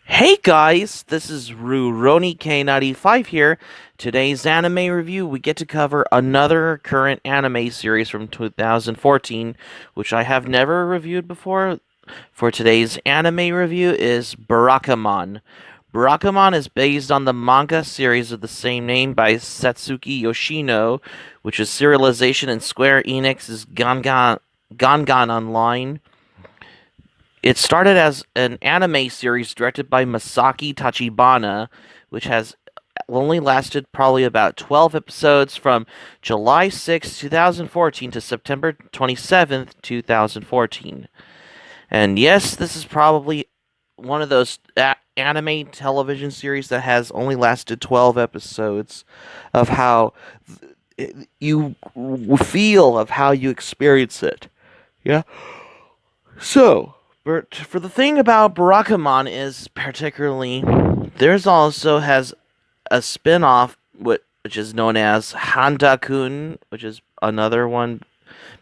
Hey guys, this is Rurouni K95 here. Today's anime review, we get to cover another current anime series from 2014, which I have never reviewed before. For today's anime review is Barakamon. Barakamon is based on the manga series of the same name by Satsuki Yoshino, which is serialization in Square Enix's Gangan Online. It started as an anime series directed by Masaki Tachibana, which has only lasted probably about 12 episodes from July 6, 2014 to September 27th, 2014. And yes, this is probably one of those anime television series that has only lasted 12 episodes of how you feel, of how you experience it. Yeah. So, but for the thing about Barakamon is particularly there's also has a spin-off which is known as Handa-kun, which is another one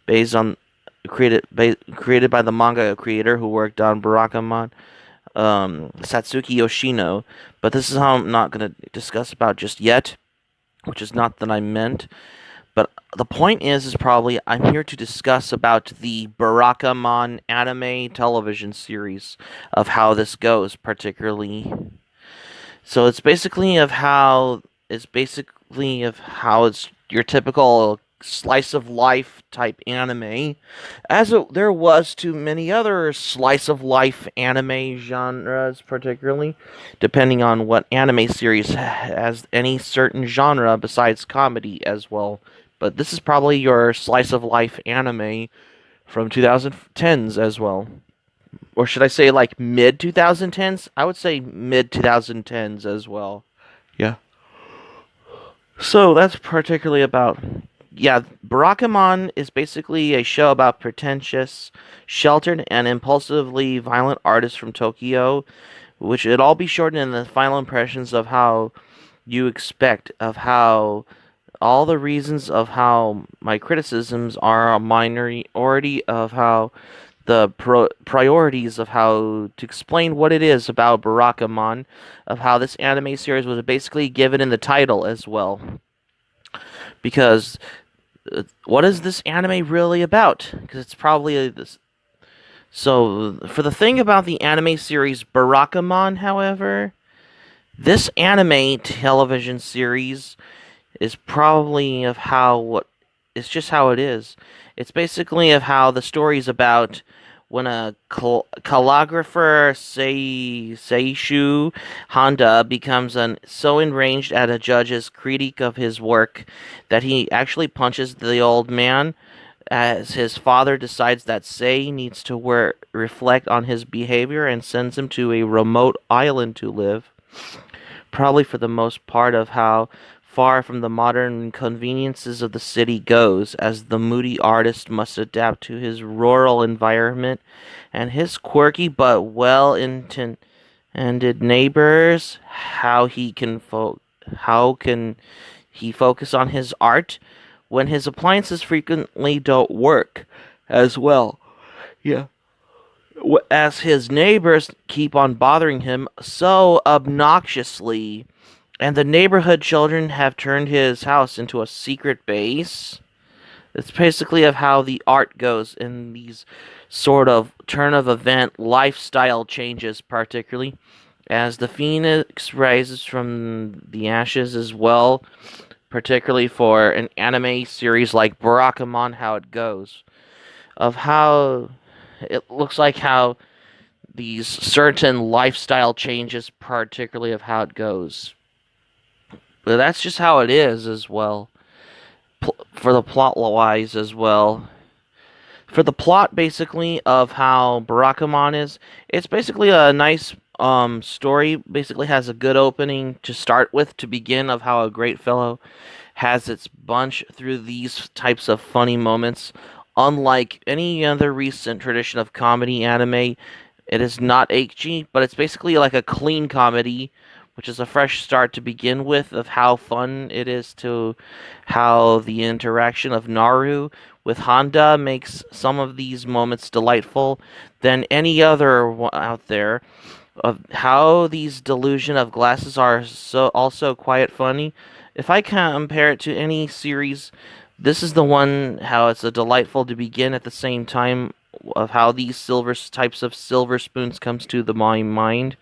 based on created by the manga creator who worked on Barakamon, Satsuki Yoshino. But this is how I'm not going to discuss about just yet, which is not that I meant. But the point is probably I'm here to discuss about the Barakamon anime television series of how this goes, particularly. So it's your typical slice of life type anime, there was to many other slice of life anime genres, particularly depending on what anime series has any certain genre besides comedy as well. But this is probably your slice of life anime from 2010s as well. Or should I say like mid 2010s? I would say mid 2010s as well. Yeah. So that's particularly about. Yeah, Barakamon is basically a show about pretentious, sheltered, and impulsively violent artists from Tokyo, which it all be shortened in the final impressions of how you expect, of how all the reasons of how my criticisms are a minority of how priorities of how to explain what it is about Barakamon, of how this anime series was basically given in the title as well. Because what is this anime really about? Because it's probably this. So, for the thing about the anime series Barakamon, however, this anime television series is probably of how what it's just how it is. It's basically of how the story's about when a calligrapher Seishu Honda becomes so enraged at a judge's critique of his work that he actually punches the old man as his father decides that Sei needs to reflect on his behavior and sends him to a remote island to live, probably for the most part of how far from the modern conveniences of the city goes, as the moody artist must adapt to his rural environment and his quirky but well-intended neighbors. How can he focus on his art when his appliances frequently don't work as well? Yeah. As his neighbors keep on bothering him so obnoxiously, and the neighborhood children have turned his house into a secret base. It's basically of how the art goes in these sort of turn of event lifestyle changes, particularly as the phoenix rises from the ashes as well, particularly for an anime series like Barakamon, how it goes. Of how it looks like how these certain lifestyle changes, particularly of how it goes. But that's just how it is as well. For the plot wise as well. For the plot, basically, of how Barakamon is, it's basically a nice story. Basically, has a good opening to start with, to begin, of how a great fellow has its bunch through these types of funny moments. Unlike any other recent tradition of comedy anime, it is not ecchi, but it's basically like a clean comedy, which is a fresh start to begin with of how fun it is to how the interaction of Naru with Honda makes some of these moments delightful than any other out there. of how these delusion of glasses are so also quite funny. If I compare it to any series, this is the one how it's a delightful to begin at the same time of how these silver types of silver spoons comes to my mind.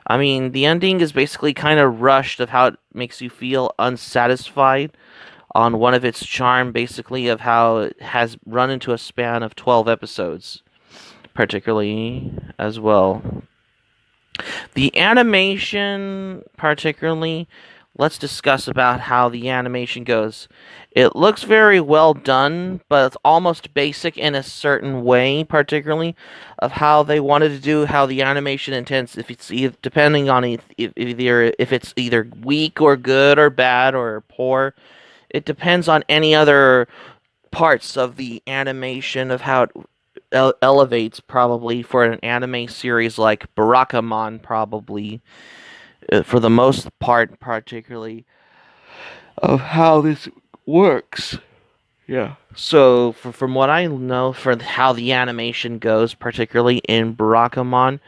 I mean, the ending is basically kind of rushed of how it makes you feel unsatisfied on one of its charm, basically of how it has run into a span of 12 episodes, particularly as well. The animation, particularly, let's discuss about how the animation goes. It looks very well done, but it's almost basic in a certain way, particularly of how they wanted to do how the animation intends. If it's either, depending on if it's either weak or good or bad or poor, it depends on any other parts of the animation of how it elevates probably for an anime series like Barakamon probably for the most part particularly of how this works. Yeah. So from what I know for how the animation goes particularly in Barakamon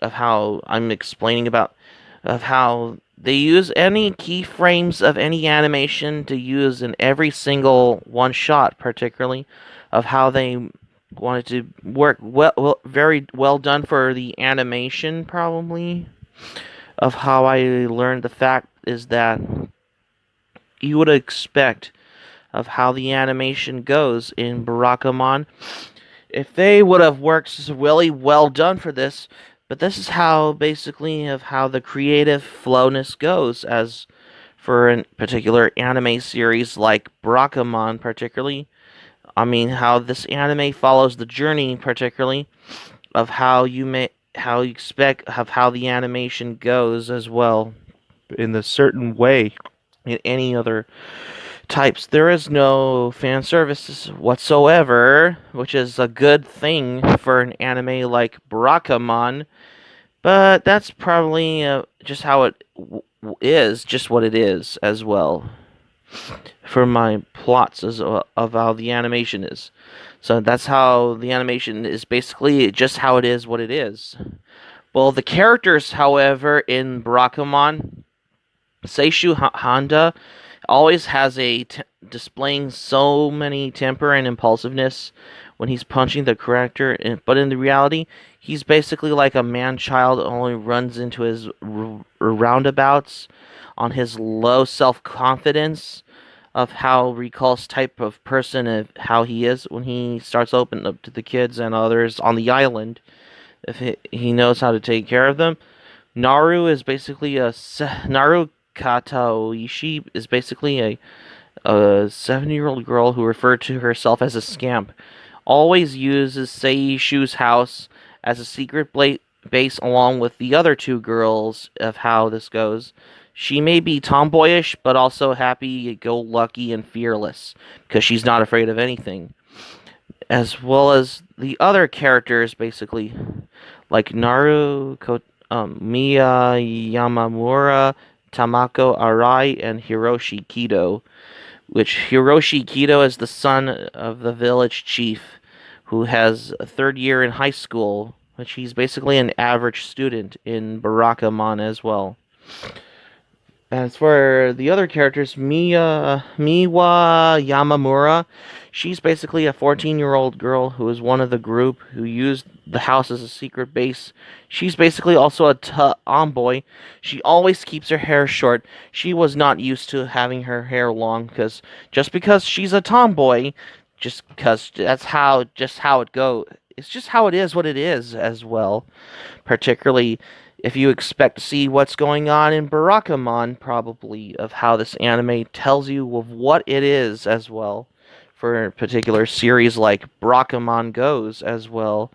of how I'm explaining about of how they use any keyframes of any animation to use in every single one shot particularly of how they wanted to work very well done for the animation probably of how I learned the fact is that you would expect of how the animation goes in Barakamon if they would have worked really well done for this. But this is how basically of how the creative flowness goes as for a particular anime series like Barakamon particularly. I mean how this anime follows the journey particularly of how you expect of how the animation goes as well in a certain way in any other types. There is no fan services whatsoever, which is a good thing for an anime like Barakamon. But that's probably just how it is, just what it is as well. For my plots as of how the animation is. So that's how the animation is basically just how it is, what it is. Well, the characters, however, in Barakamon, Seishu Honda always has displaying so many temper and impulsiveness when he's punching the character, but in the reality, he's basically like a man child only runs into his roundabouts on his low self confidence of how recalls type of person of how he is when he starts opening up to the kids and others on the island. If he knows how to take care of them, Naru is basically Naru Kataoishi is basically a 7-year-old girl who referred to herself as a scamp. Always uses Seishu's house as a secret base along with the other two girls of how this goes. She may be tomboyish, but also happy-go-lucky and fearless, because she's not afraid of anything. As well as the other characters, basically, like Miya Yamamura, Tamako Arai, and Hiroshi Kido. Which Hiroshi Kido is the son of the village chief, who has a third year in high school, which he's basically an average student in Barakamon as well. As for the other characters, Miwa Yamamura, she's basically a 14-year-old girl who is one of the group who used the house as a secret base. She's basically also a tomboy. She always keeps her hair short. She was not used to having her hair long just because she's a tomboy, just because that's how it goes. It's just how it is what it is as well. Particularly if you expect to see what's going on in Barakamon, probably, of how this anime tells you of what it is as well, for a particular series like Barakamon goes as well.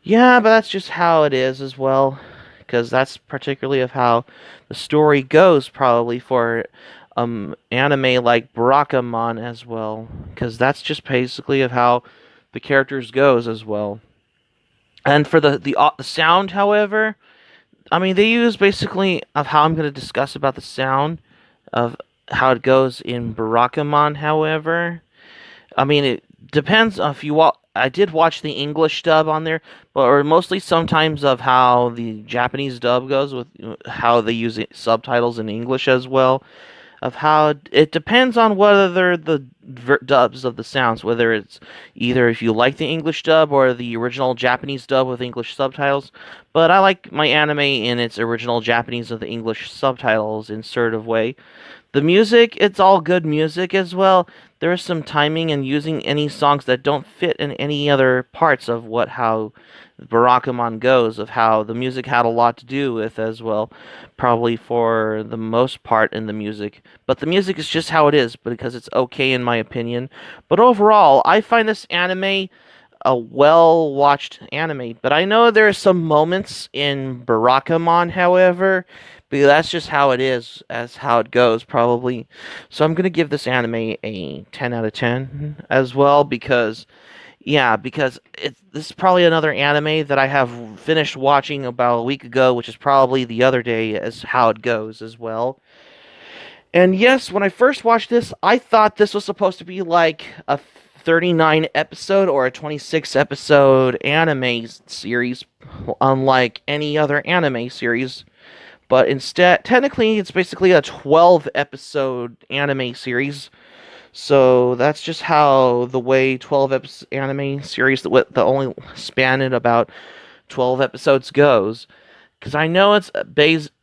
Yeah, but that's just how it is as well, because that's particularly of how the story goes, probably, for anime like Barakamon as well, because that's just basically of how the characters goes as well. And for the sound, however, I mean, they use basically of how I'm going to discuss about the sound of how it goes in Barakamon. However, I mean, it depends on if you I did watch the English dub on there, but or mostly sometimes of how the Japanese dub goes with how they use subtitles in English as well. Of how it depends on whether the dubs of the sounds, whether it's either if you like the English dub or the original Japanese dub with English subtitles. But I like my anime in its original Japanese with the English subtitles inserted way. The music, it's all good music as well. There is some timing and using any songs that don't fit in any other parts of what how Barakamon goes, of how the music had a lot to do with as well, probably for the most part in the music. But the music is just how it is, because it's okay in my opinion. But overall, I find this anime a well-watched anime. But I know there are some moments in Barakamon, however, because that's just how it is, as how it goes, probably. So I'm gonna give this anime a 10 out of 10 as well, because yeah, because this is probably another anime that I have finished watching about a week ago, which is probably the other day as how it goes as well. And yes, when I first watched this, I thought this was supposed to be like a 39 episode or a 26 episode anime series, unlike any other anime series. But instead, technically, it's basically a 12 episode anime series. So that's just how the way 12 anime series the only span in about 12 episodes goes. Because I know it's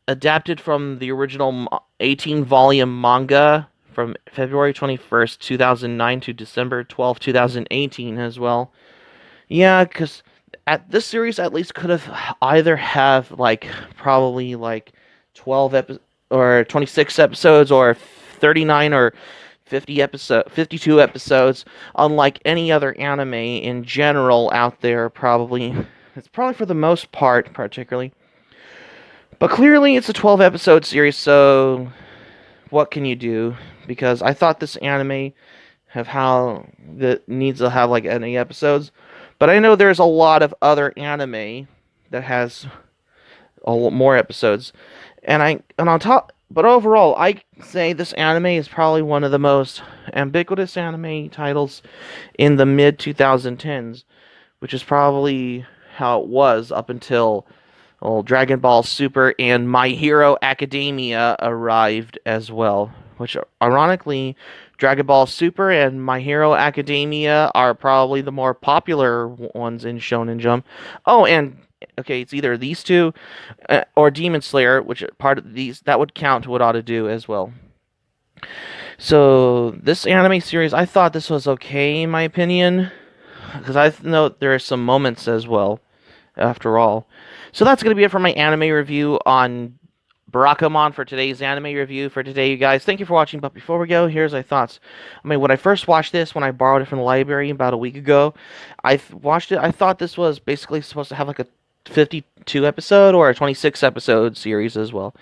adapted from the original 18 volume manga from February 21st, 2009 to December 12th, 2018 as well. Yeah, because at this series at least could have either have like probably like 12 or 26 episodes or 39 or 52 episodes, unlike any other anime in general out there. Probably it's probably for the most part particularly, but clearly it's a 12 episode series, so what can you do? Because I thought this anime have how that needs to have like any episodes, but I know there's a lot of other anime that has a lot more episodes, and on top. But overall, I say this anime is probably one of the most ubiquitous anime titles in the mid 2010s, which is probably how it was up until Dragon Ball Super and My Hero Academia arrived as well. Which, ironically, Dragon Ball Super and My Hero Academia are probably the more popular ones in Shonen Jump. Oh, and okay, it's either these two or Demon Slayer, which part of these that would count what ought to do as well. So this anime series, I thought this was okay in my opinion, because I know there are some moments as well. After all, so that's gonna be it for my anime review on Barakamon for today's anime review for today, you guys. Thank you for watching, but before we go, here's my thoughts. I mean, when I first watched this, when I borrowed it from the library about a week ago, watched it, I thought this was basically supposed to have like a 52 episode or a 26 episode series as well,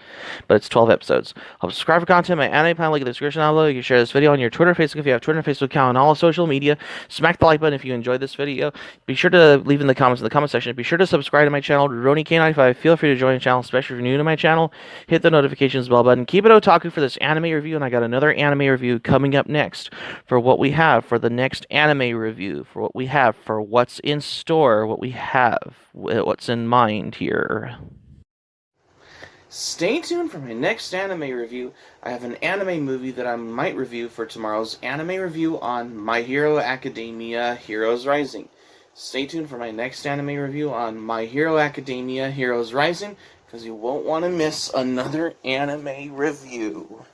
but it's 12 episodes. I'll subscribe for content. My anime panel, link in the description down below. You can share this video on your Twitter, Facebook if you have Twitter and Facebook account, and all social media. Smack the like button if you enjoyed this video. Be sure to leave in the comments in the comment section. Be sure to subscribe to my channel, RoniK95. Feel free to join the channel, especially if you're new to my channel. Hit the notifications bell button. Keep it otaku for this anime review, and I got another anime review coming up next for what we have for the next anime review, for what we have, for what's in store, what we have, what's in mind here. Stay tuned for my next anime review. I have an anime movie that I might review for tomorrow's anime review on My Hero Academia Heroes Rising. Stay tuned for my next anime review on My Hero Academia Heroes Rising, because you won't want to miss another anime review.